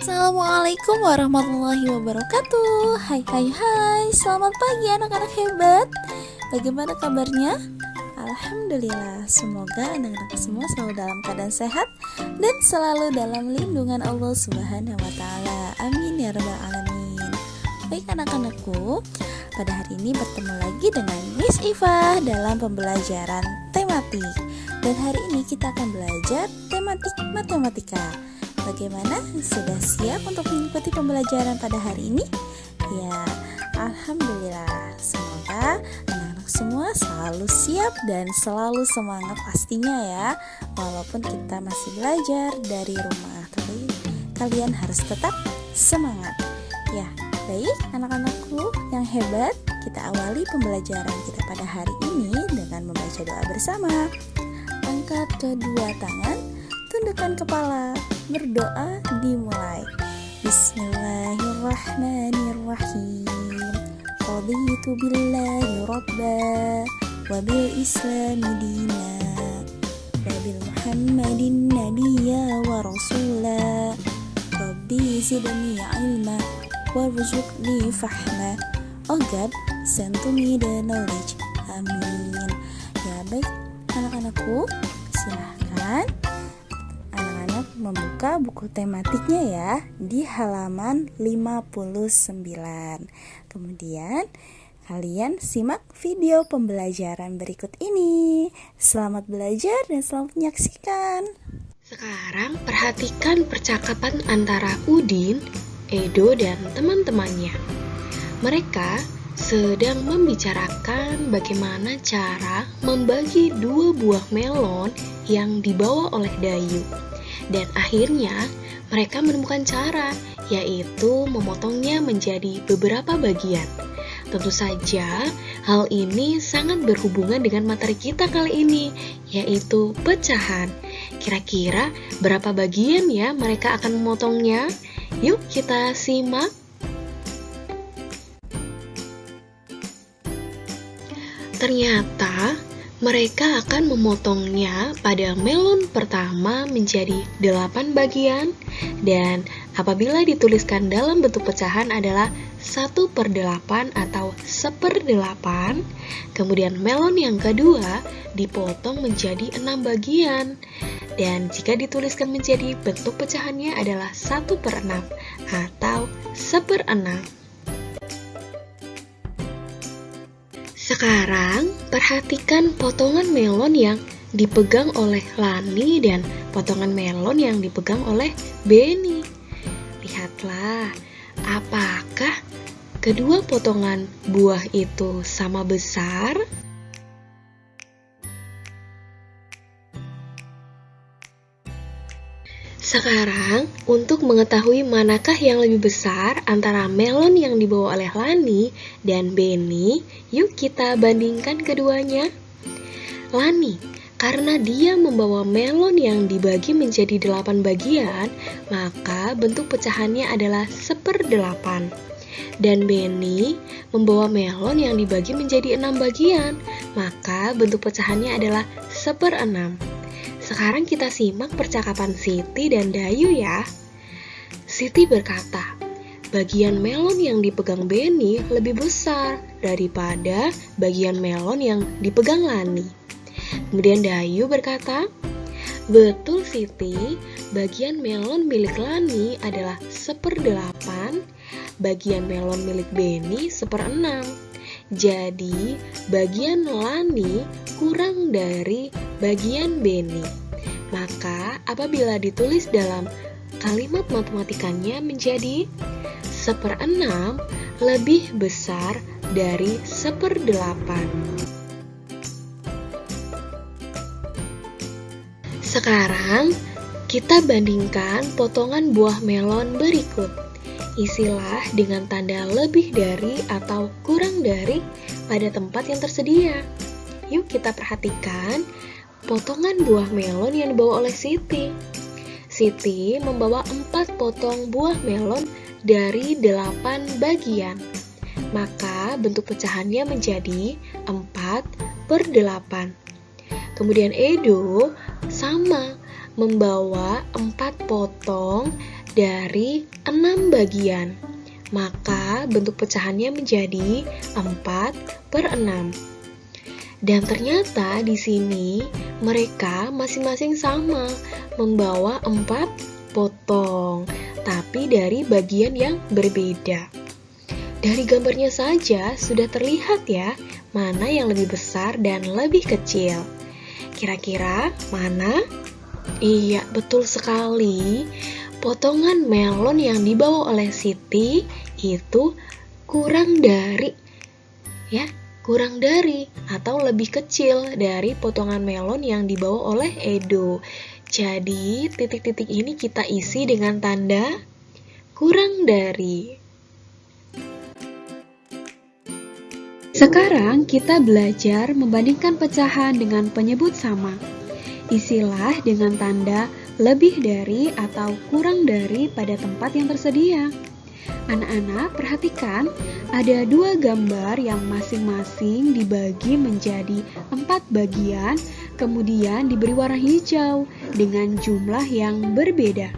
Assalamualaikum warahmatullahi wabarakatuh. Hai, selamat pagi anak-anak hebat. Bagaimana kabarnya? Alhamdulillah, semoga anak-anak semua selalu dalam keadaan sehat dan selalu dalam lindungan Allah Subhanahu wa Ta'ala. Amin ya rabbal alamin. Baik anak-anakku, pada hari ini bertemu lagi dengan Miss Iva dalam pembelajaran tematik. Dan hari ini kita akan belajar tematik matematika. Bagaimana? Sudah siap untuk mengikuti pembelajaran pada hari ini? Ya, Alhamdulillah. Semoga anak-anak semua selalu siap dan selalu semangat pastinya ya. Walaupun kita masih belajar dari rumah, tapi kalian harus tetap semangat. Ya, baik anak-anakku yang hebat, kita awali pembelajaran kita pada hari ini dengan membaca doa bersama. Angkat kedua tangan, tundukkan kepala, berdoa dimulai. Bismillahirrahmanirrahim. Raditu billahi rabba wa bil islami dina wa bil muhammadin nabiyya wa rasula. Rabbi zidni ilma warzuqni fahma. Oh God, send to me the knowledge. Amin. Ya baik anak-anakku, silahkan membuka buku tematiknya ya di halaman 59. Kemudian kalian simak video pembelajaran berikut ini. Selamat belajar dan selamat menyaksikan. Sekarang perhatikan percakapan antara Udin, Edo, dan teman-temannya. Mereka sedang membicarakan bagaimana cara membagi dua buah melon yang dibawa oleh Dayu. Dan akhirnya mereka menemukan cara, yaitu memotongnya menjadi beberapa bagian. Tentu saja hal ini sangat berhubungan dengan materi kita kali ini, yaitu pecahan. Kira-kira berapa bagian ya mereka akan memotongnya? Yuk kita simak. Ternyata mereka akan memotongnya pada melon pertama menjadi 8 bagian, dan apabila dituliskan dalam bentuk pecahan adalah 1/8 atau 1/8. Kemudian melon yang kedua dipotong menjadi 6 bagian, dan jika dituliskan menjadi bentuk pecahannya adalah 1/6 atau 1/6. Sekarang, perhatikan potongan melon yang dipegang oleh Lani dan potongan melon yang dipegang oleh Beni. Lihatlah, apakah kedua potongan buah itu sama besar? Sekarang, untuk mengetahui manakah yang lebih besar antara melon yang dibawa oleh Lani dan Beni, yuk kita bandingkan keduanya. Lani, karena dia membawa melon yang dibagi menjadi 8 bagian, maka bentuk pecahannya adalah 1/8. Dan Beni membawa melon yang dibagi menjadi 6 bagian, maka bentuk pecahannya adalah 1/6. Sekarang kita simak percakapan Siti dan Dayu ya. Siti berkata, bagian melon yang dipegang Beni lebih besar daripada bagian melon yang dipegang Lani. Kemudian Dayu berkata, betul Siti, bagian melon milik Lani adalah 1/8, bagian melon milik Beni 1/6. Jadi, bagian Lani kurang dari bagian Beni. Maka, apabila ditulis dalam kalimat matematikanya menjadi 1/6 lebih besar dari 1/8. Sekarang, kita bandingkan potongan buah melon berikut. Isilah dengan tanda lebih dari atau kurang dari pada tempat yang tersedia. Yuk kita perhatikan potongan buah melon yang dibawa oleh Siti. Siti membawa 4 potong buah melon dari 8 bagian. Maka bentuk pecahannya menjadi 4/8. Kemudian Edo sama membawa 4 potong dari 6 bagian. Maka bentuk pecahannya menjadi 4/6. Dan ternyata di sini mereka masing-masing sama, membawa 4 potong, tapi dari bagian yang berbeda. Dari gambarnya saja sudah terlihat ya, mana yang lebih besar dan lebih kecil. Kira-kira mana? Iya, betul sekali. Potongan melon yang dibawa oleh Siti itu kurang dari atau lebih kecil dari potongan melon yang dibawa oleh Edo. Jadi, titik-titik ini kita isi dengan tanda kurang dari. Sekarang kita belajar membandingkan pecahan dengan penyebut sama. Isilah dengan tanda lebih dari atau kurang dari pada tempat yang tersedia. Anak-anak, perhatikan, ada 2 gambar yang masing-masing dibagi menjadi 4 bagian, kemudian diberi warna hijau dengan jumlah yang berbeda.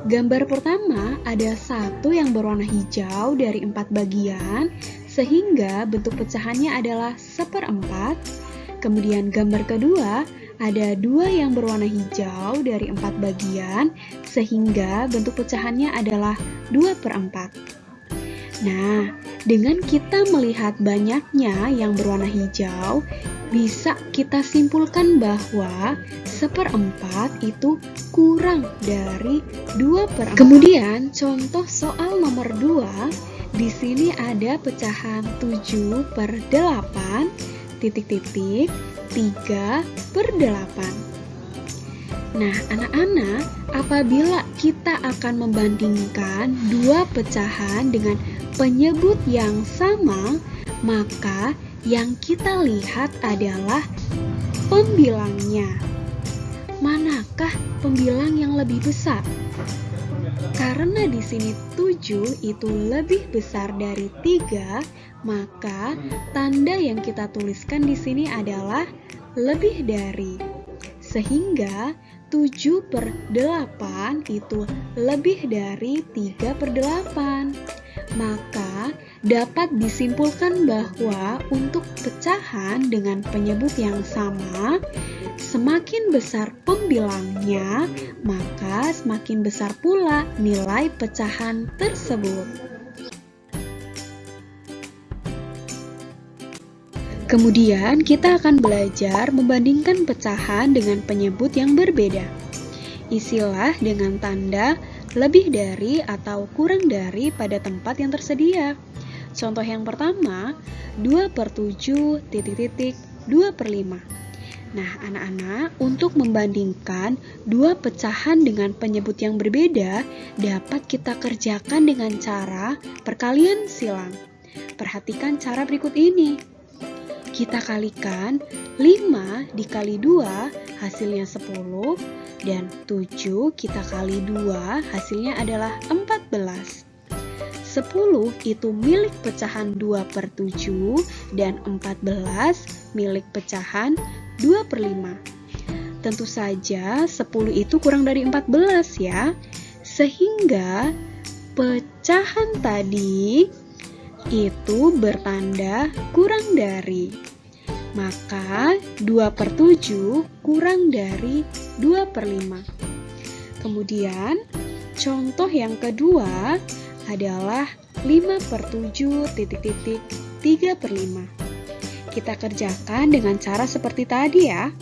Gambar pertama ada 1 yang berwarna hijau dari 4 bagian, sehingga bentuk pecahannya adalah 1/4. Kemudian gambar kedua ada 2 yang berwarna hijau dari 4 bagian, sehingga bentuk pecahannya adalah 2/4. Nah, dengan kita melihat banyaknya yang berwarna hijau, bisa kita simpulkan bahwa 1/4 itu kurang dari 2/4. Kemudian, contoh soal nomor 2, di sini ada pecahan 7/8, titik-titik, 3/8. Nah, anak-anak, apabila kita akan membandingkan 2 pecahan dengan penyebut yang sama, maka yang kita lihat adalah pembilangnya. Manakah pembilang yang lebih besar? Karena di sini 7 itu lebih besar dari 3, maka tanda yang kita tuliskan di sini adalah lebih dari. Sehingga 7/8 itu lebih dari 3/8. Maka dapat disimpulkan bahwa untuk pecahan dengan penyebut yang sama, semakin besar pembilangnya, maka semakin besar pula nilai pecahan tersebut. Kemudian kita akan belajar membandingkan pecahan dengan penyebut yang berbeda. Isilah dengan tanda lebih dari atau kurang dari pada tempat yang tersedia. Contoh yang pertama, 2/7, titik-titik, 2/5. Nah, anak-anak, untuk membandingkan 2 pecahan dengan penyebut yang berbeda, dapat kita kerjakan dengan cara perkalian silang. Perhatikan cara berikut ini. Kita kalikan 5 dikali 2 hasilnya 10, dan 7 kita kali 2 hasilnya adalah 14. 10 itu milik pecahan 2/7 dan 14 milik pecahan 2/5. Tentu saja 10 itu kurang dari 14 ya, sehingga pecahan tadi itu bertanda kurang dari. Maka 2/7 kurang dari 2/5. Kemudian contoh yang kedua adalah 5/7, titik-titik, 3/5. Kita kerjakan dengan cara seperti tadi ya.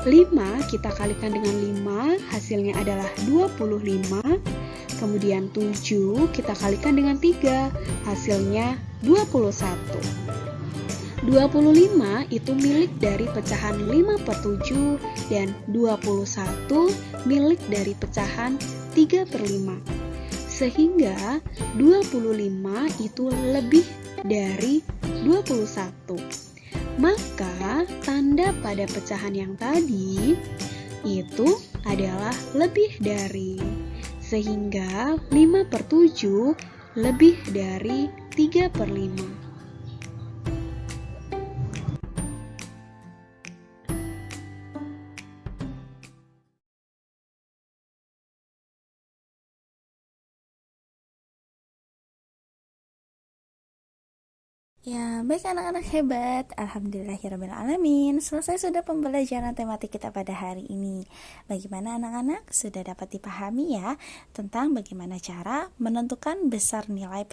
5 kita kalikan dengan 5, hasilnya adalah 25. Kemudian 7 kita kalikan dengan 3, hasilnya 21. 25 itu milik dari pecahan 5/7 dan 21 milik dari pecahan 3/5. Sehingga 25 itu lebih dari 21. Maka tanda pada pecahan yang tadi itu adalah lebih dari. Sehingga 5/7 lebih dari 3/5. Ya, baik anak-anak hebat. Alhamdulillahirrahmanirrahim. Selesai sudah pembelajaran tematik kita pada hari ini. Bagaimana anak-anak? Sudah dapat dipahami ya tentang bagaimana cara menentukan besar nilai